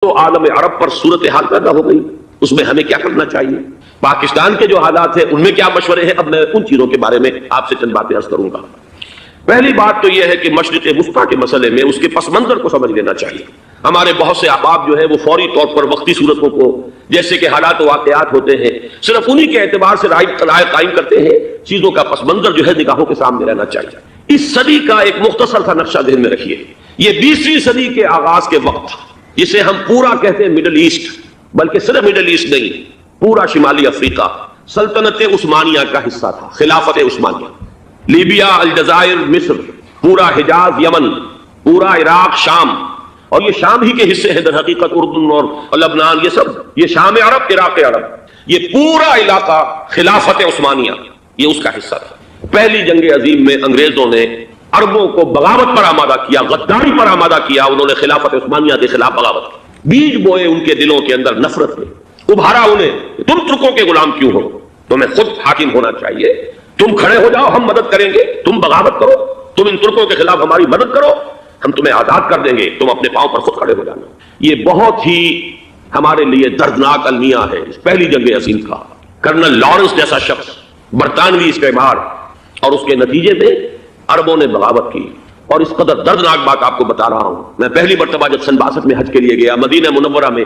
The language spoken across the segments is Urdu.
تو عالم عرب پر صورتحال پیدا ہو گئی، اس میں ہمیں کیا کرنا چاہیے، پاکستان کے جو حالات ہیں ان میں کیا مشورے ہیں۔ اب میں ان چیزوں کے بارے میں آپ سے چند باتیں عرض کروں گا۔ پہلی بات تو یہ ہے کہ مشرق وسطیٰ کے مسئلے میں اس کے پس منظر کو سمجھ لینا چاہیے۔ ہمارے بہت سے احباب جو ہے وہ فوری طور پر وقتی صورتوں کو، جیسے کہ حالات و واقعات ہوتے ہیں، صرف انہی کے اعتبار سے رائے قائم کرتے ہیں۔ چیزوں کا پس منظر جو ہے نگاہوں کے سامنے رہنا چاہیے۔ اس صدی کا ایک مختصر سا نقشہ ذہن میں رکھیے۔ یہ 20ویں صدی کے آغاز کے وقت، جسے ہم پورا کہتے ہیں مڈل ایسٹ، بلکہ صرف مڈل ایسٹ نہیں، پورا شمالی افریقہ سلطنت عثمانیہ کا حصہ تھا، خلافت عثمانیہ۔ لیبیا، الجزائر، مصر، پورا حجاز، یمن، پورا عراق، شام، اور یہ شام ہی کے حصے ہیں در حقیقت، اردن اور لبنان، یہ سب، یہ شام عرب، عراق عرب، یہ پورا علاقہ خلافت عثمانیہ یہ اس کا حصہ تھا۔ پہلی جنگ عظیم میں انگریزوں نے عربوں کو بغاوت پر آمادہ کیا، غداری پر آمادہ کیا۔ انہوں نے خلافت عثمانیہ کے خلاف بغاوت کی، بیج بوئے ان کے دلوں کے اندر نفرت میں، ابھارا انہیں، تم ترکوں کے غلام کیوں ہو، تمہیں خود حاکم ہونا چاہیے، تم کھڑے ہو جاؤ، ہم مدد کریں گے، تم بغاوت کرو، تم ان ترکوں کے خلاف ہماری مدد کرو، ہم تمہیں آزاد کر دیں گے، تم اپنے پاؤں پر خود کھڑے ہو جانا۔ یہ بہت ہی ہمارے لیے دردناک المیہ ہے اس پہلی جنگ عظیم کا۔ کرنل لارنس جیسا شخص، برطانوی استعمار، اور اس کے نتیجے میں عربوں نے بغاوت کی۔ اور اس قدر دردناک بات آپ کو بتا رہا ہوں، میں پہلی مرتبہ جب سن 62 میں حج کے لیے گیا مدینہ منورہ میں،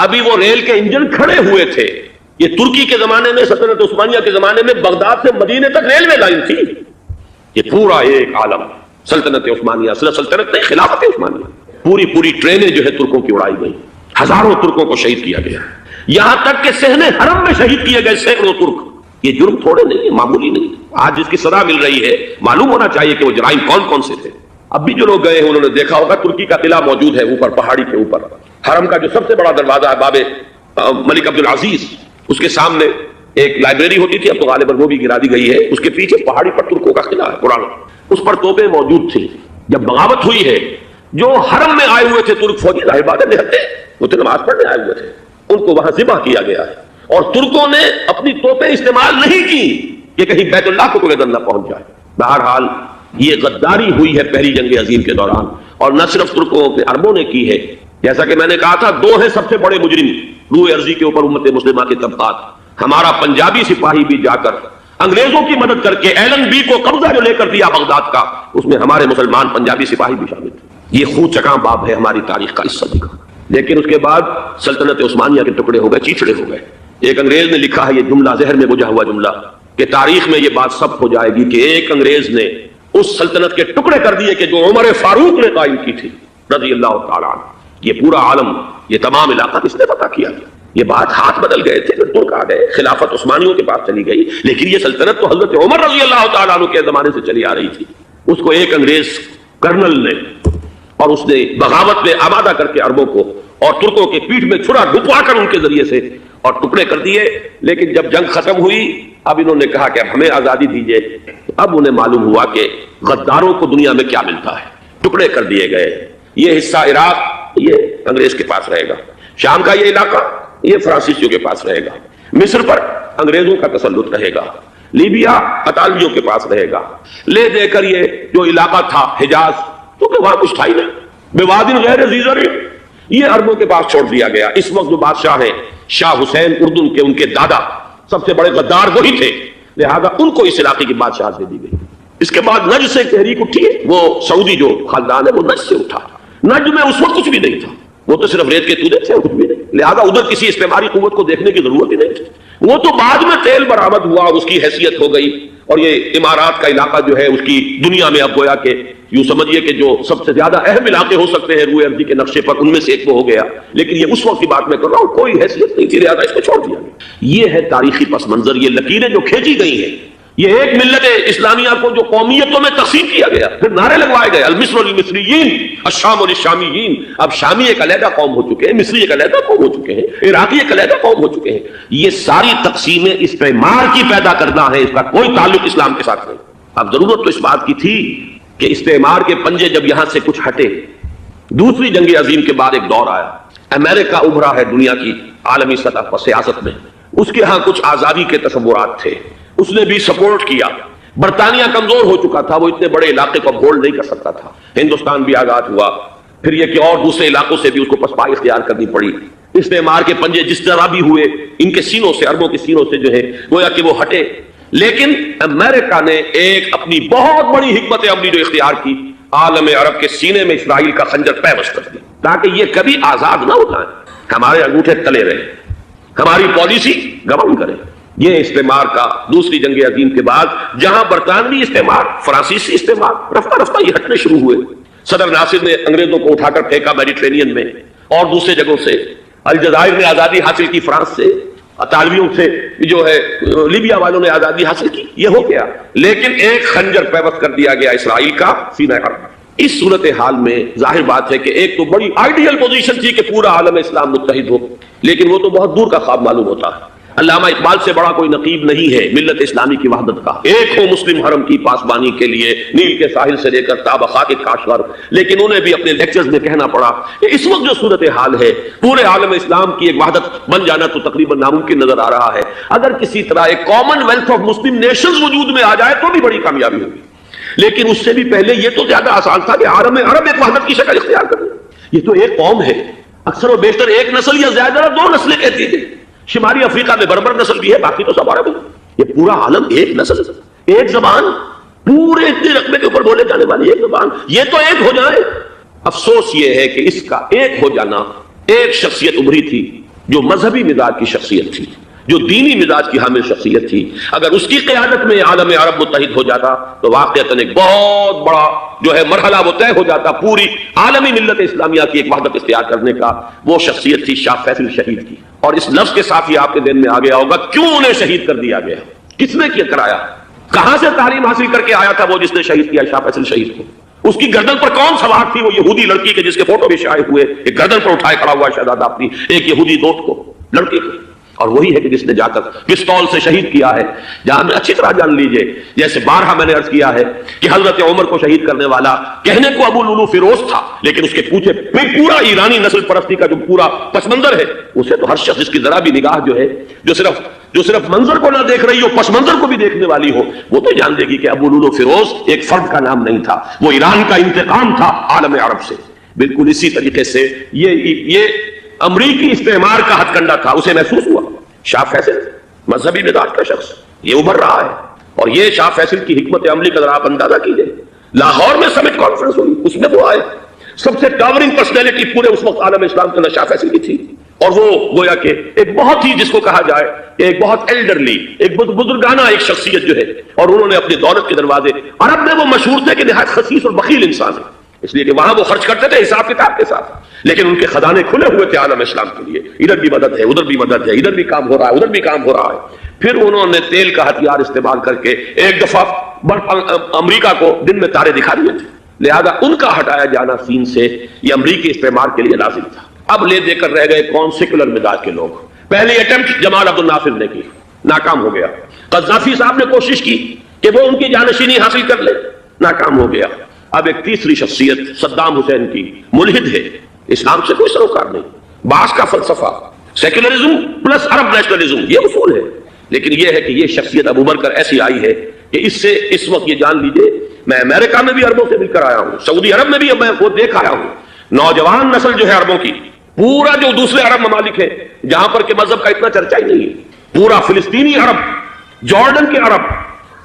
ابھی وہ ریل کے انجن کھڑے ہوئے تھے۔ یہ ترکی کے زمانے میں، سلطنت عثمانیہ کے زمانے میں بغداد سے مدینے تک ریلوے لائن تھی۔ یہ پورا ایک عالم سلطنت عثمانیہ، صرف سلطنت نہیں، خلافت عثمانیہ، پوری ٹرینیں جو ہے ترکوں کی اڑائی گئی، ہزاروں ترکوں کو شہید کیا گیا، یہاں تک کہ صحن حرم میں شہید کیے گئے سینکڑوں ترک۔ یہ جرم تھوڑے نہیں ہے، معمولی نہیں۔ آج جس کی سزا مل رہی ہے، معلوم ہونا چاہیے کہ وہ جرائم کون کون سے تھے۔ اب بھی جو لوگ گئے ہیں انہوں نے دیکھا ہوگا، ترکی کا قلعہ موجود ہے اوپر پہاڑی کے اوپر، حرم کا جو سب سے بڑا دروازہ ہے باب ملک عبدالعزیز، اس کے سامنے ایک لائبریری ہوتی تھی، اب تو غالباً وہ بھی گرا دی گئی ہے، اس کے پیچھے پہاڑی پر ترکوں کا قلعہ ہے پرانا، اس پر توپیں موجود تھیں۔ جب بغاوت ہوئی ہے، جو حرم میں آئے ہوئے تھے ترک فوجی، ظاہر بات ہے نہتے، وہ تو نماز پڑھنے آئے ہوئے تھے، ان کو وہاں ذبح کیا گیا ہے، اور ترکوں نے اپنی توپیں استعمال نہیں کی کہ کہیں بیت اللہ کو کوئی نہ پہنچ جائے۔ بہرحال یہ غداری ہوئی ہے پہلی جنگ عظیم کے دوران، اور نہ صرف ترکوں کے، عربوں نے کی ہے۔ جیسا کہ میں نے کہا تھا، دو ہیں سب سے بڑے مجرم روئے ارضی کے اوپر امت مسلمہ کے طبقات۔ ہمارا پنجابی سپاہی بھی جا کر انگریزوں کی مدد کر کے ایلن بی کو قبضہ جو لے کر دیا بغداد کا، اس میں ہمارے مسلمان پنجابی سپاہی بھی شامل تھے۔ یہ خون چکاں باب ہے ہماری تاریخ کا اس صدی کا۔ لیکن اس کے بعد سلطنت عثمانیہ کے ٹکڑے ہو گئے، چیچڑے ہو گئے۔ ایک انگریز نے لکھا ہے، یہ جملہ ذہن میں بجھا ہوا جملہ، کہ تاریخ میں یہ بات ثبت ہو جائے گی کہ ایک انگریز نے اس سلطنت کے ٹکڑے کر دیے کہ جو عمر فاروق نے قائم کی تھی رضی اللہ تعالیٰ عنہ۔ یہ پورا عالم، یہ تمام علاقہ کس نے فتح کیا؟ یہ بات ہاتھ بدل گئے تھے، پھر ترک آ گئے، خلافت عثمانیوں کے پاس چلی گئی، لیکن یہ سلطنت تو حضرت عمر رضی اللہ تعالیٰ عنہ کے زمانے سے چلی آ رہی تھی۔ اس کو ایک انگریز کرنل نے، اور اس نے بغاوت میں آمادہ کر کے عربوں کو اور ترکوں کے پیٹھ میں چھرا ڈھکوا کر ان کے ذریعے سے اور ٹکڑے کر دیے۔ لیکن جب جنگ ختم ہوئی، اب انہوں نے کہا کہ اب ہمیں آزادی دیجیے۔ اب انہیں معلوم ہوا کہ غداروں کو دنیا میں کیا ملتا ہے، ٹکڑے کر دیے گئے۔ یہ حصہ عراق یہ انگریز کے پاس رہے گا، شام کا یہ علاقہ یہ فرانسیسیوں کے پاس رہے گا، مصر پر انگریزوں کا تسلط رہے گا، لیبیا اطالویوں کے پاس رہے گا۔ لے دے کر یہ جو علاقہ تھا حجاز، کیونکہ وہاں کچھ تھا ہی نہیں، بوادٍ غیر ذی زرع، یہ عربوں کے پاس چھوڑ دیا گیا۔ اس وقت جو بادشاہ ہیں شاہ حسین اردن کے، ان کے دادا سب سے بڑے غدار وہی تھے، لہذا ان کو اس علاقے کی بادشاہت دے دی گئی۔ اس کے بعد نجد سے تحریک اٹھی، وہ سعودی جو خاندان ہے وہ نجد سے اٹھا۔ نجد میں اس وقت کچھ بھی نہیں تھا، وہ تو صرف ریت کے تودے تھے، کچھ بھی نہیں، لہذا ادھر کسی استعماری قوت کو دیکھنے کی ضرورت ہی نہیں تھی۔ وہ تو بعد میں تیل برآمد ہوا اور اس کی حیثیت ہو گئی، اور یہ امارات کا علاقہ جو ہے اس کی دنیا میں اب گویا کہ یوں سمجھیے کہ جو سب سے زیادہ اہم علاقے ہو سکتے ہیں روئے ارضی کے نقشے پر، ان میں سے ایک وہ ہو گیا۔ لیکن یہ اس وقت کی بات میں کر رہا ہوں، کوئی حیثیت نہیں تھی، لہذا اس کو چھوڑ دیا گیا۔ یہ ہے تاریخی پس منظر، یہ لکیریں جو کھینچی گئی ہیں، یہ ایک ملت اسلامیہ کو جو قومیتوں میں تقسیم کیا گیا، پھر نعرے لگوائے گئے، المصر للمصریین، الشام للشامیین۔ اب شامی ایک علیحدہ قوم ہو چکے ہیں، مصری ایک علیحدہ قوم ہو چکے ہیں، عراقی ایک علیحدہ قوم ہو چکے ہیں۔ یہ ساری تقسیمیں استعمار کی پیدا کرنا ہے، اس کا کوئی تعلق اسلام کے ساتھ نہیں۔ اب ضرورت تو اس بات کی تھی کہ استعمار کے پنجے جب یہاں سے کچھ ہٹے، دوسری جنگ عظیم کے بعد ایک دور آیا، امریکہ ابھرا ہے دنیا کی عالمی سطح پر سیاست میں، اس کے ہاں کچھ آزادی کے تصورات تھے، اس نے بھی سپورٹ کیا۔ برطانیہ کمزور ہو چکا تھا، وہ اتنے بڑے علاقے کو ہولڈ نہیں کر سکتا تھا۔ ہندوستان بھی آزاد ہوا، پھر یہ کہ اور دوسرے علاقوں سے بھی اس کو پسپائی اختیار کرنی پڑی. استعمار کے پنجے جس طرح بھی ہوئے ان کے سینوں سے، عربوں کے سینوں سے جو ہے گویا کہ وہ ہٹے. لیکن امریکہ نے ایک اپنی بہت بڑی حکمت عملی جو اختیار کی، عالم عرب کے سینے میں اسرائیل کا خنجر پیوست کر دی تاکہ یہ کبھی آزاد نہ ہو جائیں، ہمارے انگوٹھے تلے رہے، ہماری پالیسی گورن کرے. یہ استعمار کا دوسری جنگ عظیم کے بعد جہاں برطانوی استعمار، فرانسیسی استعمار رفتہ رفتہ یہ ہٹنے شروع ہوئے. صدر ناصر نے انگریزوں کو اٹھا کر پھینکا میڈیٹرینین میں اور دوسرے جگہوں سے. الجزائر نے آزادی حاصل کی فرانس سے، اطالویوں سے جو ہے لیبیا والوں نے آزادی حاصل کی. یہ ہو گیا، لیکن ایک خنجر پیوست کر دیا گیا اسرائیل کا سینہ عرب. اس صورتحال میں ظاہر بات ہے کہ ایک تو بڑی آئیڈیل پوزیشن تھی کہ پورا عالم اسلام متحد ہو، لیکن وہ تو بہت دور کا خواب معلوم ہوتا ہے. علامہ اقبال سے بڑا کوئی نقیب نہیں ہے ملت اسلامی کی وحدت کا. ایک ہو مسلم حرم کی پاسبانی کے لیے نیل کے ساحل سے لے کر تابخا کے کاشور. لیکن انہیں بھی اپنے لیکچرز میں کہنا پڑا کہ اس وقت جو صورتحال ہے پورے عالم اسلام کی ایک وحدت بن جانا تو تقریباً ناممکن نظر آ رہا ہے. اگر کسی طرح ایک common wealth of Muslim nations وجود میں آ جائے تو بھی بڑی کامیابی ہوگی. لیکن اس سے بھی پہلے یہ تو زیادہ آسان تھا کہ عالم عرب ایک وحدت کی شکل اختیار کر لے. یہ تو ایک قوم ہے، اکثر و بیشتر ایک نسل یا زیادہ دو نسلیں کہتی ہیں. شمالی افریقہ میں بربر نسل بھی ہے، باقی تو سب عرب ہے. یہ پورا عالم ایک نسل، ایک زبان، پورے اتنے رقبے کے اوپر بولے جانے والی ایک زبان، یہ تو ایک ہو جائے. افسوس یہ ہے کہ اس کا ایک ہو جانا، ایک شخصیت ابھری تھی جو مذہبی مزاج کی شخصیت تھی، جو دینی مزاج کی حامل شخصیت تھی. اگر اس کی قیادت میں عالم عرب متحد ہو جاتا تو واقعتاً ایک بہت بڑا جو ہے مرحلہ وہ طے ہو جاتا پوری عالمی ملت اسلامیہ کی ایک وحدت اختیار کرنے کا. وہ شخصیت تھی شاہ فیصل شہید کی. اور اس لفظ کے ساتھ ہی آپ کے ذہن میں آ گیا ہوگا کیوں انہیں شہید کر دیا گیا، کس نے کیا کرایا، کہاں سے تعلیم حاصل کر کے آیا تھا وہ جس نے شہید کیا شاہ فیصل شہید کو. اس کی گردن پر کون سوار تھی؟ وہ یہودی لڑکی کے جس کے فوٹو بھی شائع ہوئے، ایک گردن پر اٹھائے کھڑا ہوا شہزادہ اپنی ایک یہودی دوست کو، لڑکی کو. اور وہی ہے کہ جس نے جا کر پستول سے شہید کیا ہے. جہاں میں اچھی طرح جان لیجئے، جیسے بارہا میں نے عرض کیا ہے کہ حضرت عمر کو شہید کرنے والا کہنے کو ابو لولو فیروز تھا، لیکن اس کے پیچھے پورا ایرانی نسل پرستی کا جو پورا پس منظر ہے، اسے تو ہر شخص جس کی ذرا بھی نگاہ جو ہے جو صرف منظر کو نہ دیکھ رہی ہو، پس منظر کو بھی دیکھنے والی ہو، وہ تو جان دے گی کہ ابو لولو فیروز ایک فرد کا نام نہیں تھا، وہ ایران کا انتقام تھا عالم عرب سے. بالکل اسی طریقے سے یہ امریکی استعمار کا ہتھ کنڈا تھا، اسے محسوس ہوا. شاہ فیصل مذہبی مزاج کا شخص یہ ابھر رہا ہے، اور یہ شاہ فیصل کی حکمت عملی کا ذرا آپ اندازہ کیجئے. لاہور میں سمٹ کانفرنس ہوئی، اس میں وہ آئے، سب سے ٹاورنگ پرسنالٹی پورے اس وقت عالم اسلام کے اندر شاہ فیصل کی تھی. اور وہ گویا کہ ایک بہت ہی جس کو کہا جائے کہ ایک بہت ایلڈرلی، ایک بزرگانہ ایک شخصیت جو ہے، اور انہوں نے اپنی دولت کے دروازے، عرب میں وہ مشہور تھے کہ نہایت خسیس اور بخیل انسان ہے، اس لیے کہ وہاں وہ خرچ کرتے تھے حساب کتاب کے ساتھ، لیکن ان کے خزانے کھلے ہوئے تھے عالم اسلام کے لیے. ادھر بھی مدد ہے، ادھر بھی مدد ہے، ادھر بھی کام ہو رہا ہے، ادھر بھی کام ہو رہا ہے. پھر انہوں نے تیل کا ہتھیار استعمال کر کے ایک دفعہ امریکہ کو دن میں تارے دکھا دیے تھے. لہذا ان کا ہٹایا جانا سین سے یہ امریکی استعمار کے لیے لازم تھا. اب لے دے کر رہ گئے کون؟ سیکولر مزاج کے لوگ. پہلی اٹمپٹ جمال عبد الناصر نے کی، ناکام ہو گیا. قذافی صاحب نے کوشش کی کہ وہ ان کی جانشینی حاصل کر لے، ناکام ہو گیا. اب ایک تیسری شخصیت صدام حسین کی، ملحد ہے، اسلام سے کوئی سروکار نہیں. بعث کا فلسفہ سیکولرزم پلس عرب نیشنلزم یہ اصول ہے. لیکن یہ ہے کہ یہ شخصیت ابو ابھر کر ایسی آئی ہے کہ اس سے اس وقت یہ جان لیجئے، میں امریکہ میں بھی عربوں سے مل کر آیا ہوں، سعودی عرب میں بھی میں وہ دیکھ آیا ہوں. نوجوان نسل جو ہے عربوں کی، پورا جو دوسرے عرب ممالک ہیں جہاں پر کہ مذہب کا اتنا چرچا ہی نہیں ہے، پورا فلسطینی عرب، جارڈن کے عرب،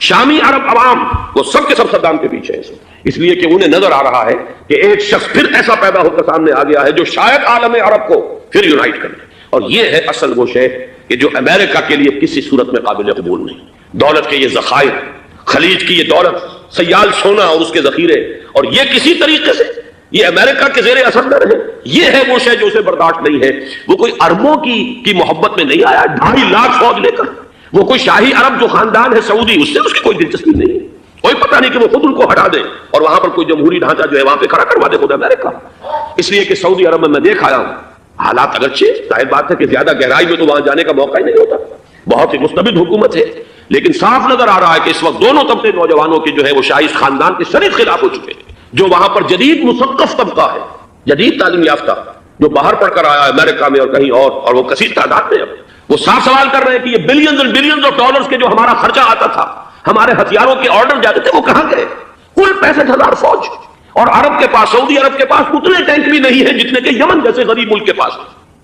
شامی عرب عوام، وہ سب کے سب صدام کے پیچھے ہیں. اس لیے کہ انہیں نظر آ رہا ہے کہ ایک شخص پھر ایسا پیدا ہو کر سامنے آ گیا ہے جو شاید عالم عرب کو پھر یونائٹ کر لے. اور یہ ہے اصل وہ شے کہ جو امریکہ کے لیے کسی صورت میں قابل قبول نہیں. دولت کے یہ ذخائر، خلیج کی یہ دولت، سیال سونا اور اس کے ذخیرے، اور یہ کسی طریقے سے یہ امریکہ کے زیر اثر نہ رہے. یہ ہے وہ شے جو اسے برداشت نہیں ہے. وہ کوئی عربوں کی محبت میں نہیں آیا 2.5 لاکھ فوج لے کر. وہ کوئی شاہی عرب جو خاندان ہے سعودی، اس سے اس کی کوئی دلچسپی نہیں ہے. کوئی پتہ نہیں کہ وہ خود ان کو ہٹا دے اور وہاں پر کوئی جمہوری ڈھانچہ جو ہے وہاں پہ کھڑا کروا دے خود امریکہ. اس لیے کہ سعودی عرب میں دیکھ آیا ہوں حالات اگرچہ ظاہر بات ہے کہ زیادہ گہرائی میں تو وہاں جانے کا موقع ہی نہیں ہوتا، بہت ہی مستبد حکومت ہے، لیکن صاف نظر آ رہا ہے کہ اس وقت دونوں طبقے نوجوانوں کے جو ہے وہ شاہی خاندان کے شدید خلاف ہو چکے ہیں. جو وہاں پر جدید مثقف طبقہ ہے، جدید تعلیم یافتہ، جو باہر پڑھ کر آیا امریکہ میں اور کہیں اور وہ کثیر تعداد میں، وہ صاف سوال کر رہے ہیں کہ یہ billions and billions of dollars کے جو ہمارا خرچہ آتا تھا، ہمارے ہتھیاروں کے آرڈر جاتے تھے، وہ کہاں گئے؟ کل 65,000 فوج، اور عرب کے پاس، سعودی عرب کے پاس اتنے ٹینک بھی نہیں ہیں جتنے کہ یمن جیسے غریب ملک کے پاس،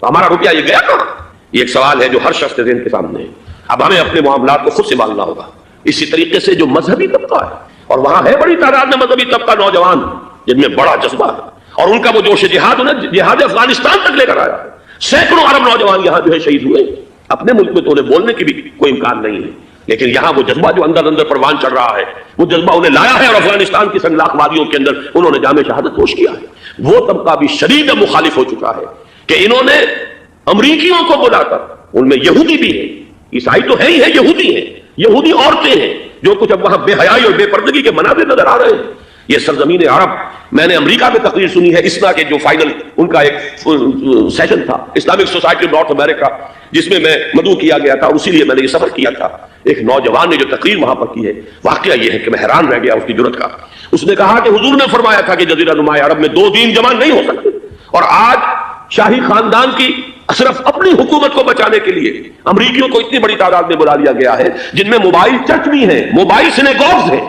تو ہمارا روپیہ یہ گیا کہاں؟ یہ ایک سوال ہے جو ہر شخص کے ذہن کے سامنے ہے۔ اب ہمیں اپنے معاملات کو خود سنبھالنا ہوگا۔ اسی طریقے سے جو مذہبی طبقہ ہے، اور وہاں ہے بڑی تعداد میں مذہبی طبقہ نوجوان جن میں بڑا جذبہ ہے، اور ان کا وہ جوش جہاد انہیں جہاد افغانستان تک لے کر آیا۔ سینکڑوں عرب نوجوان یہاں جو ہے شہید ہوئے۔ اپنے ملک میں تو انہیں بولنے کی بھی کوئی امکان نہیں ہے، لیکن یہاں وہ جذبہ جو اندر اندر پروان چڑھ رہا ہے، وہ جذبہ انہیں لایا ہے، اور افغانستان کی سنگلاخ وادیوں کے اندر انہوں نے جام شہادت نوش کیا ہے۔ وہ طبقہ بھی شدید مخالف ہو چکا ہے کہ انہوں نے امریکیوں کو بلا کر، ان میں یہودی بھی ہیں، عیسائی تو ہے ہی ہے، یہودی ہیں، یہودی عورتیں ہیں جو کچھ اب وہاں بے حیائی اور بے پردگی کے مناظر نظر آ رہے ہیں۔ یہ سرزمین عرب، میں نے امریکہ میں تقریر سنی ہے اسنا کے جو فائنل ان کا ایک سیشن تھا، اسلامک سوسائٹی نارتھ امریکہ، جس میں میں مدعو کیا گیا تھا، اور اسی لیے میں نے یہ سفر کیا تھا۔ ایک نوجوان نے جو تقریر وہاں پر کی ہے، واقعہ یہ ہے کہ میں حیران رہ گیا اس کی جرأت کا۔ اس نے کہا کہ حضور نے فرمایا تھا کہ جزیرہ نما عرب میں دو دین جمع نہیں ہو سکتے، اور آج شاہی خاندان کی صرف اپنی حکومت کو بچانے کے لیے امریکیوں کو اتنی بڑی تعداد میں بلا لیا گیا ہے، جن میں موبائل چرچ بھی ہیں، موبائل سینیگوگز ہیں،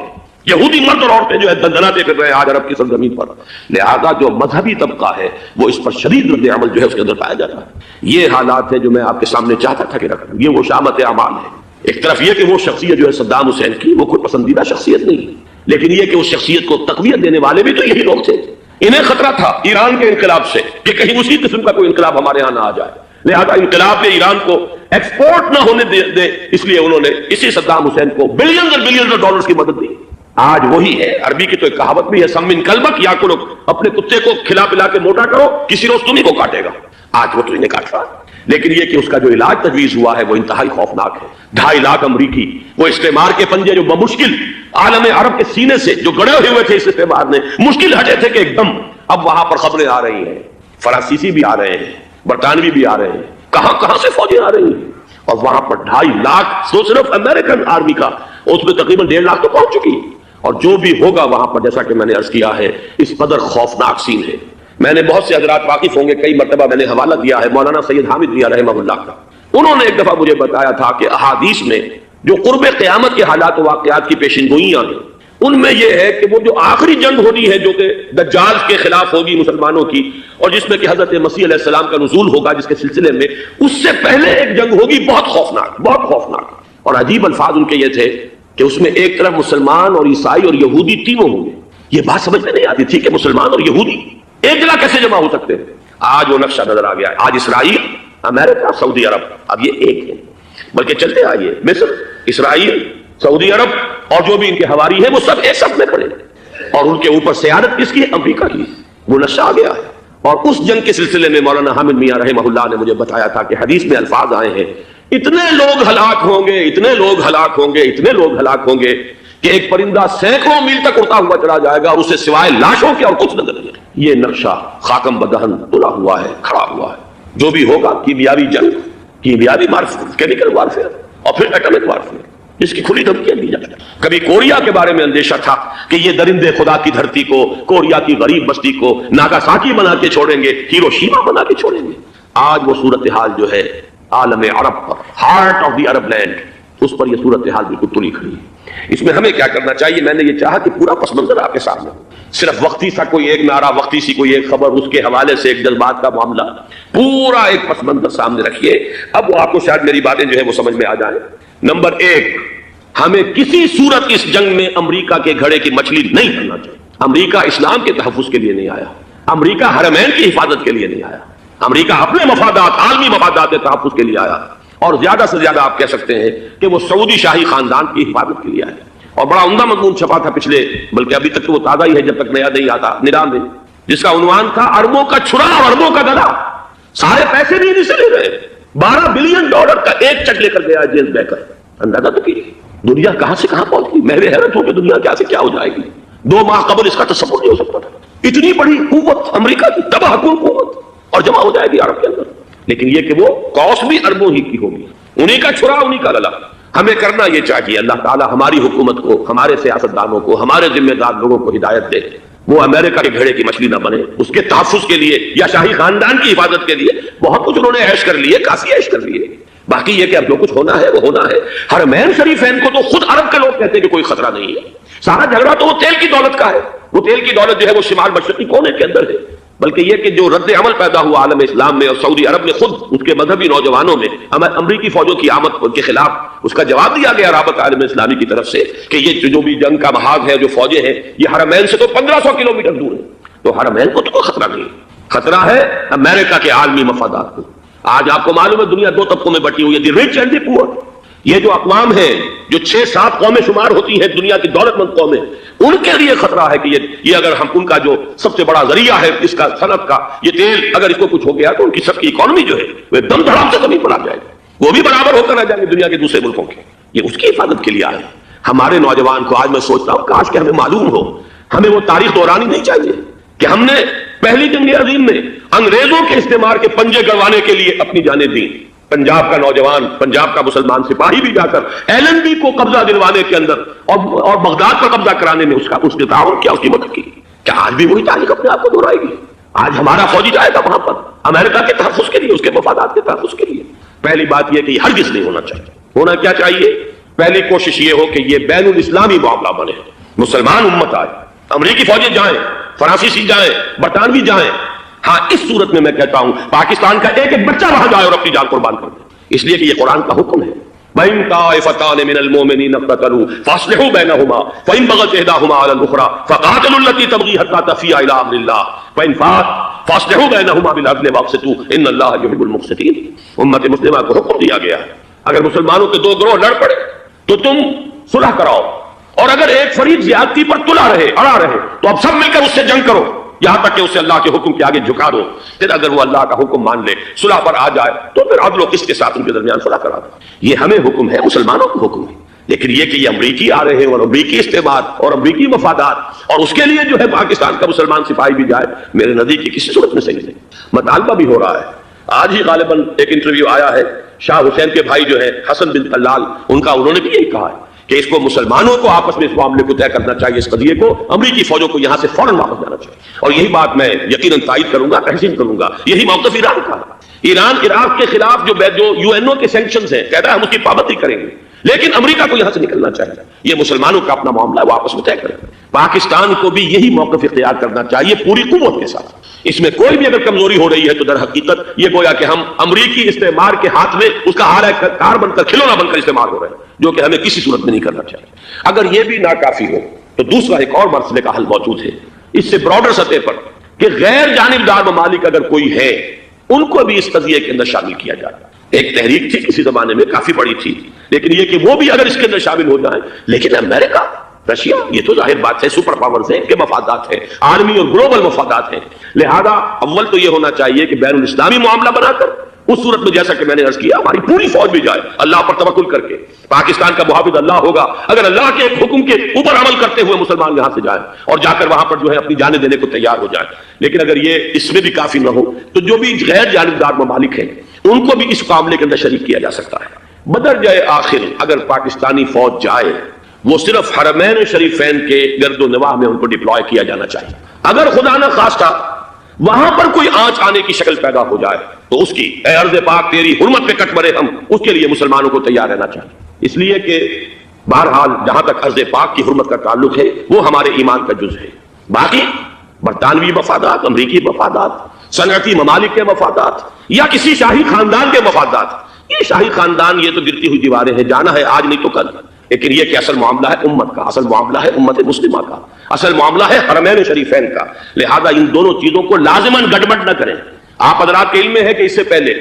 یہودی مرد اور عورتیں جو ہے دندناتے پھر رہے ہیں آج عرب کی سرزمین پر۔ لہذا جو مذہبی طبقہ ہے وہ اس پر شدید رد عمل جو ہے اس کے اندر پایا جاتا ہے۔ یہ حالات ہیں جو میں آپ کے سامنے چاہتا تھا کہ رکھوں۔ یہ وہ شامت اعمال ہے۔ ایک طرف یہ کہ وہ شخصیت جو ہے صدام حسین کی، وہ کوئی پسندیدہ شخصیت نہیں، لیکن یہ کہ اس شخصیت کو تقویت دینے والے بھی تو یہی لوگ تھے۔ انہیں خطرہ تھا ایران کے انقلاب سے کہ کہیں اسی قسم کا کوئی انقلاب ہمارے ہاں نہ آ جائے، لہذا انقلاب نے ایران کو ایکسپورٹ نہ ہونے دے، اس لیے انہوں نے اسی صدام حسین کو بلینز اور بلینز ڈالرز کی مدد دی۔ آج وہی ہے، عربی کی تو ایک کہاوت بھی ہے، سمن کلبک، یا کرو اپنے کتے کو کھلا پلا کے موٹا کرو، کسی روز تمہیں کو کاٹے گا۔ آج وہ تو انہیں کاٹ رہا ہے، لیکن یہ کہ اس کا جو علاج تجویز ہوا ہے وہ انتہائی خوفناک ہے۔ 2.5 لاکھ امریکی وہ استعمار کے پنجے جو بمشکل عالم عرب کے سینے سے جو گڑے ہوئے تھے اس استعمار نے، مشکل ہٹے تھے کہ ایک دم اب وہاں پر خبریں آ رہی ہیں، فرانسیسی بھی آ رہے ہیں، برطانوی بھی آ رہے ہیں، کہاں کہاں سے فوجیں آ رہی ہیں، اور وہاں پر 2.5 لاکھ تو صرف امریکن آرمی کا، اس میں تقریباً 1.5 لاکھ تو پہنچ چکی ہے۔ اور جو بھی ہوگا وہاں پر، جیسا کہ میں نے عرض کیا ہے، اس قدر خوفناک سین ہے۔ میں نے بہت سے حضرات واقف ہوں گے، کئی مرتبہ میں نے حوالہ دیا ہے مولانا سید حامد میاں رحمہ اللہ کا۔ انہوں نے ایک دفعہ مجھے بتایا تھا کہ احادیث میں جو قرب قیامت کے حالات و واقعات کی پیشن گوئیاں ہیں، ان میں یہ ہے کہ وہ جو آخری جنگ ہونی ہے جو کہ دجال کے خلاف ہوگی مسلمانوں کی، اور جس میں کہ حضرت مسیح علیہ السلام کا نزول ہوگا، جس کے سلسلے میں اس سے پہلے ایک جنگ ہوگی بہت خوفناک، بہت خوفناک۔ اور عجیب الفاظ ان کے یہ تھے کہ اس میں ایک طرف مسلمان اور عیسائی اور یہودی تینوں ہوں گے۔ یہ بات سمجھ میں نہیں آتی تھی کہ مسلمان اور یہودی ایک جگہ کیسے جمع ہو سکتے ہیں۔ آج وہ نقشہ نظر آ گیا ہے۔ آج اسرائیل، امریکہ، سعودی عرب اب یہ ایک ہے، بلکہ چلتے آئیے مصر، اسرائیل، سعودی عرب اور جو بھی ان کے حواری ہیں وہ سب ایک ساتھ میں کھڑے ہیں، اور ان کے اوپر سیادت کس کی ہے؟ امریکہ کی۔ وہ نقشہ آ گیا ہے۔ اور اس جنگ کے سلسلے میں مولانا حامد میاں رحمہ اللہ نے مجھے بتایا تھا کہ حدیث میں الفاظ آئے ہیں، اتنے لوگ ہلاک ہوں گے، اتنے لوگ ہلاک ہوں گے، اتنے لوگ ہلاک ہوں گے کہ ایک پرندہ سینکڑوں میل تک اڑتا ہوا چلا جائے گا اور اسے سوائے لاشوں کے اور کچھ نظر نہیں۔ یہ نقشہ خاکم بدہن تلا ہوا ہے، کھڑا ہوا ہے۔ جو بھی ہوگا کیمیاوی جنگ، کیمیاوی وارفیئر، کیمیکل وارفیئر، اور پھر ایٹمک وارفیئر، جس کی کھلی دھمکیاں دی جائیں۔ کبھی کوریا کے بارے میں اندیشہ تھا کہ یہ درندے خدا کی دھرتی کو، کوریا کی غریب بستی کو ناگاساکی بنا کے چھوڑیں گے، ہیروشیما بنا کے چھوڑیں گے۔ آج وہ صورتحال جو ہے عالم عرب پر، heart of the Arab land, اس پر یہ صورتحال بالکل تلی کھڑی ہے۔ اس میں ہمیں کیا کرنا چاہیے؟ میں نے یہ چاہا کہ پورا پس منظر آپ کے سامنے ہو، صرف وقتی سا کوئی ایک نعرہ، وقتی سی کوئی ایک خبر، اس کے حوالے سے ایک جذبات کا معاملہ، پورا ایک پس منظر سامنے رکھیے۔ اب وہ آپ کو شاید میری باتیں جو ہے وہ سمجھ میں آ جائیں۔ نمبر 1، ہمیں کسی صورت اس جنگ میں امریکہ کے گھڑے کی مچھلی نہیں کرنا چاہیے۔ امریکہ اسلام کے تحفظ کے لیے نہیں آیا، امریکہ حرمین کی حفاظت کے لیے نہیں آیا، امریکہ اپنے مفادات، عالمی مفادات کے تحفظ کے لیے آیا، اور زیادہ سے زیادہ آپ کہہ سکتے ہیں کہ وہ سعودی شاہی خاندان کی حفاظت کے لیے آیا۔ اور بڑا عمدہ مضمون چھپا تھا پچھلے، بلکہ ابھی تک تو وہ تازہ ہی ہے جب تک نیا نہیں آتا، ندا میں، جس کا عنوان تھا اربوں کا چھڑا اور اربوں کا گدا۔ سارے پیسے بھی انہیں سے لے رہے ہیں۔ $12 بلین کا ایک چیک لے کر گیا جیمز بیکر۔ اندازہ تو کیجیے دنیا کہاں سے کہاں پہنچ گئی۔ میں حیرت ہوں کہ دنیا کیا سے کیا ہو جائے گی۔ 2 ماہ قبل اس کا تصور نہیں ہو سکتا تھا۔ اتنی بڑی قوت امریکہ کی، تباہ کن قوت، اور جمع ہو جائے گی عرب کے اندر۔ لیکن یہ کہ وہ کاسٹ بھی اربوں ہی کی ہوگی، انہی کا چھڑا، انہی کا للا۔ ہمیں کرنا یہ چاہیے، اللہ تعالیٰ ہماری حکومت کو، ہمارے سیاستدانوں کو، ہمارے ذمہ دار لوگوں کو ہدایت دے، وہ امریکہ کے گھڑے کی مچھلی نہ بنے۔ اس کے تحفظ کے لیے یا شاہی خاندان کی حفاظت کے لیے بہت کچھ انہوں نے عیش کر لیے، کافی عیش کر لیے۔ باقی یہ کہ اب جو کچھ ہونا ہے وہ ہونا ہے. حرمین شریفین کو تو خود عرب کے لوگ کہتے ہیں کہ کوئی خطرہ نہیں ہے. سارا جھگڑا تو وہ تیل کی دولت کا ہے. وہ تیل کی دولت جو ہے وہ شمال مشرقی کونے کے اندر ہے. بلکہ یہ کہ جو رد عمل پیدا ہوا عالم اسلام میں اور سعودی عرب میں خود اس کے مذہبی نوجوانوں میں امریکی فوجوں کی آمد کے خلاف اس کا جواب دیا گیا رابط عالم اسلامی کی طرف سے کہ یہ جو بھی جنگ کا محاذ ہے جو فوجیں ہیں یہ حرمین سے تو 1500 کلومیٹر دور ہے. تو حرمین کو تو کوئی خطرہ نہیں. خطرہ ہے امریکہ کے عالمی مفادات کو. آج آپ کو معلوم ہے دنیا دو طبقوں میں بٹی ہوئی ہے, دی رچ اینڈ دی پور. یہ جو اقوام ہیں جو 6-7 قومیں شمار ہوتی ہیں دنیا کی دولت مند قومیں, ان کے لیے خطرہ ہے کہ یہ اگر ہم ان کا جو سب سے بڑا ذریعہ ہے اس کا صنعت کا یہ تیل اگر اس کو کچھ ہو گیا تو ان کی سب کی اکانومی جو ہے وہ دم دھڑام سے زمین پر آ جائے گی. وہ بھی برابر ہو کر آ جائیں گے دنیا کے دوسرے ملکوں کے. یہ اس کی حفاظت کے لیے آئے. ہمارے نوجوان کو آج میں سوچتا ہوں کاش کہ ہمیں معلوم ہو, ہمیں وہ تاریخ دہرانی نہیں چاہیے کہ ہم نے پہلی جنگ عظیم میں انگریزوں کے استعمار کے پنجے گڑوانے کے لیے اپنی جانیں دیں. پنجاب کا نوجوان, پنجاب کا مسلمان سپاہی بھی جا کر ایلن بی کو قبضہ دلوانے کے اندر اور بغداد پر قبضہ کرانے میں اس نے تعاون کیا, اس کی مدد کی. کیا آج بھی وہی تاریخ اپنے آپ کو دہرائے گی؟ آج ہمارا فوجی جائے گا وہاں پر امریکہ کے تحفظ کے لیے, اس کے مفادات کے تحفظ کے لیے. پہلی بات یہ کہ یہ ہرگز نہیں ہونا چاہیے. ہونا کیا چاہیے؟ پہلی کوشش یہ ہو کہ یہ بین الاسلامی معاملہ بنے, مسلمان امت آئے, امریکی فوجیں جائیں, فرانسیسی جائیں, برطانوی جائیں. ہاں اس صورت میں میں کہتا ہوں پاکستان کا ایک ایک بچہ وہاں جائے اور اپنی جان قربان کر دے, اس لیے کہ یہ قرآن کا حکم ہے. وَإِن طَائِفَتَانِ مِنَ الْمُؤْمِنِينَ اقْتَتَلُوا فَأَصْلِحُوا بَيْنَهُمَا فَإِن بَغَتْ إِحْدَاهُمَا عَلَى الْأُخْرَى فَقَاتِلُوا الَّتِي تَبْغِي حَتَّى تَفِيءَ إِلَىٰ أَمْرِ اللَّهِ فَإِن فَاءَتْ فَأَصْلِحُوا بَيْنَهُمَا بِالْعَدْلِ وَأَقْسِطُوا إِنَّ اللَّهَ يُحِبُّ الْمُقْسِطِينَ. امت مسلمہ کو حکم دیا گیا ہے اگر مسلمانوں کے دو گروہ لڑ پڑے تو تم صلح کراؤ, اور اگر ایک فریق زیادتی پر تلا رہے, اڑا رہے, تو اب سب مل کر اس سے جنگ کرو یہاں تک کہ اسے اللہ کے حکم کے آگے جھکا دو. پھر اگر وہ اللہ کا حکم مان لے, صلح پر آ جائے, تو پھر عدل و قسط کے ساتھ ان کے درمیان صلح کرا دو. یہ ہمیں حکم ہے, مسلمانوں کو حکم ہے. لیکن یہ کہ یہ امریکی آ رہے ہیں اور امریکی استعمال اور امریکی مفادات اور اس کے لیے جو ہے پاکستان کا مسلمان سپاہی بھی جائے, میرے نزدیک کی کسی صورت میں صحیح نہیں. مطالبہ بھی ہو رہا ہے. آج ہی غالباً ایک انٹرویو آیا ہے شاہ حسین کے بھائی جو ہے حسن بن طلال, ان کا, انہوں نے بھی یہی کہا ہے کہ اس کو مسلمانوں کو آپس میں اس معاملے کو طے کرنا چاہیے, اس قضیے کو امریکی فوجوں کو یہاں سے فوراً واپس جانا چاہیے. اور یہی بات میں یقیناً تائید کروں گا, تحسین کروں گا. یہی موقف ایران کا. ایران عراق کے خلاف جو UN کے سینکشنز ہیں کہتا ہے ہم اس کی پابندی کریں گے, لیکن امریکہ کو یہاں سے نکلنا چاہیے. یہ مسلمانوں کا اپنا معاملہ ہے, وہ آپس میں طے کریں. پاکستان کو بھی یہی موقف اختیار کرنا چاہیے پوری قوت کے ساتھ. اس میں کوئی بھی اگر کمزوری ہو رہی ہے تو در حقیقت یہ گویا کہ ہم امریکی استعمار کے ہاتھ میں اس کا ہار کار بن کر, کھلونا بن کر استعمال ہو رہے ہیں, جو کہ ہمیں کسی صورت میں نہیں کرنا چاہیے. اگر یہ بھی ناکافی ہو تو دوسرا ایک اور مسئلے کا حل موجود ہے اس سے براڈر سطح پر, کہ غیر جانبدار ممالک اگر کوئی ہے ان کو بھی اس قضیے کے اندر شامل کیا جائے. ایک تحریک تھی کسی زمانے میں, کافی بڑی تھی, لیکن یہ کہ وہ بھی اگر اس کے اندر شامل ہو جائیں. لیکن امریکہ, رشیا, یہ تو ظاہر بات ہے سپر پاورز ہیں, ان کے مفادات ہیں, عالمی اور گلوبل مفادات ہیں. لہذا اول تو یہ ہونا چاہیے کہ بین الاسلامی معاملہ بنا کر اس صورت میں جیسا کہ میں نے عرض کیا ہماری پوری فوج بھی جائے اللہ پر توکل کر کے. پاکستان کا محافظ اللہ ہوگا. اگر اللہ کے ایک حکم کے اوپر عمل کرتے ہوئے مسلمان یہاں سے جائیں اور جا کر وہاں پر جو ہے اپنی جانیں دینے کو تیار ہو جائیں. لیکن اگر یہ اس میں بھی کافی نہ ہو تو جو بھی غیر جانبدار ممالک ہیں ان کو بھی اس معاملے کے اندر شریک کیا جا سکتا ہے. بدرجہ آخر اگر پاکستانی فوج جائے وہ صرف حرمین شریفین کے گرد و نواح میں ان کو ڈپلوائے کیا جانا چاہیے. اگر خدا نہ خواستہ وہاں پر کوئی آنچ آنے کی شکل پیدا ہو جائے تو اس کی, اے ارض پاک تیری حرمت پہ کٹ مرے ہم, اس کے لیے مسلمانوں کو تیار رہنا چاہیے. اس لیے کہ بہرحال جہاں تک ارض پاک کی حرمت کا تعلق ہے وہ ہمارے ایمان کا جز ہے. باقی برطانوی مفادات, امریکی مفادات, صنعتی ممالک کے مفادات یا کسی شاہی خاندان کے مفادات, یہ شاہی خاندان یہ تو گرتی ہوئی دیواریں ہیں, جانا ہے آج نہیں تو کل. لیکن یہ کہ اصل معاملہ ہے امت کا, اصل معاملہ ہے امت مسلمہ کا, اصل معاملہ ہے حرمین شریفین کا. لہذا ان دونوں چیزوں کو لازماً گڑبڑ نہ کریں. آپ حضرات کے علم میں ہے کہ اس سے پہلے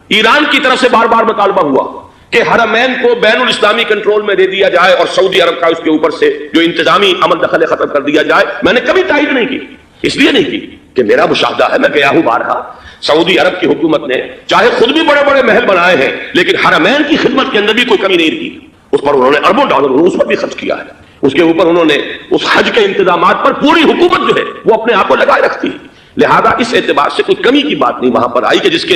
ایران کی طرف سے بار بار مطالبہ ہوا کہ حرمین کو بین الاسلامی کنٹرول میں دے دیا جائے اور سعودی عرب کا اس کے اوپر سے جو انتظامی عمل دخل ختم کر دیا جائے. میں نے کبھی تائید نہیں کی, اس لیے نہیں کی کہ میرا مشاہدہ ہے, میں گیا ہوں بارہا, سعودی عرب کی حکومت نے چاہے خود بھی بڑے بڑے محل بنائے ہیں لیکن حرمین کی خدمت کے اندر بھی کوئی کمی نہیں کی. اس پر انہوں نے اربوں ڈالر اس پر بھی خرچ کیا ہے. اس کے اوپر انہوں نے اس حج کے انتظامات پر پوری حکومت جو ہے وہ اپنے آپ کو لگائے رکھتی ہے. لہذا اس اعتبار سے کوئی کمی کی بات نہیں وہاں پر آئی کہ جس کے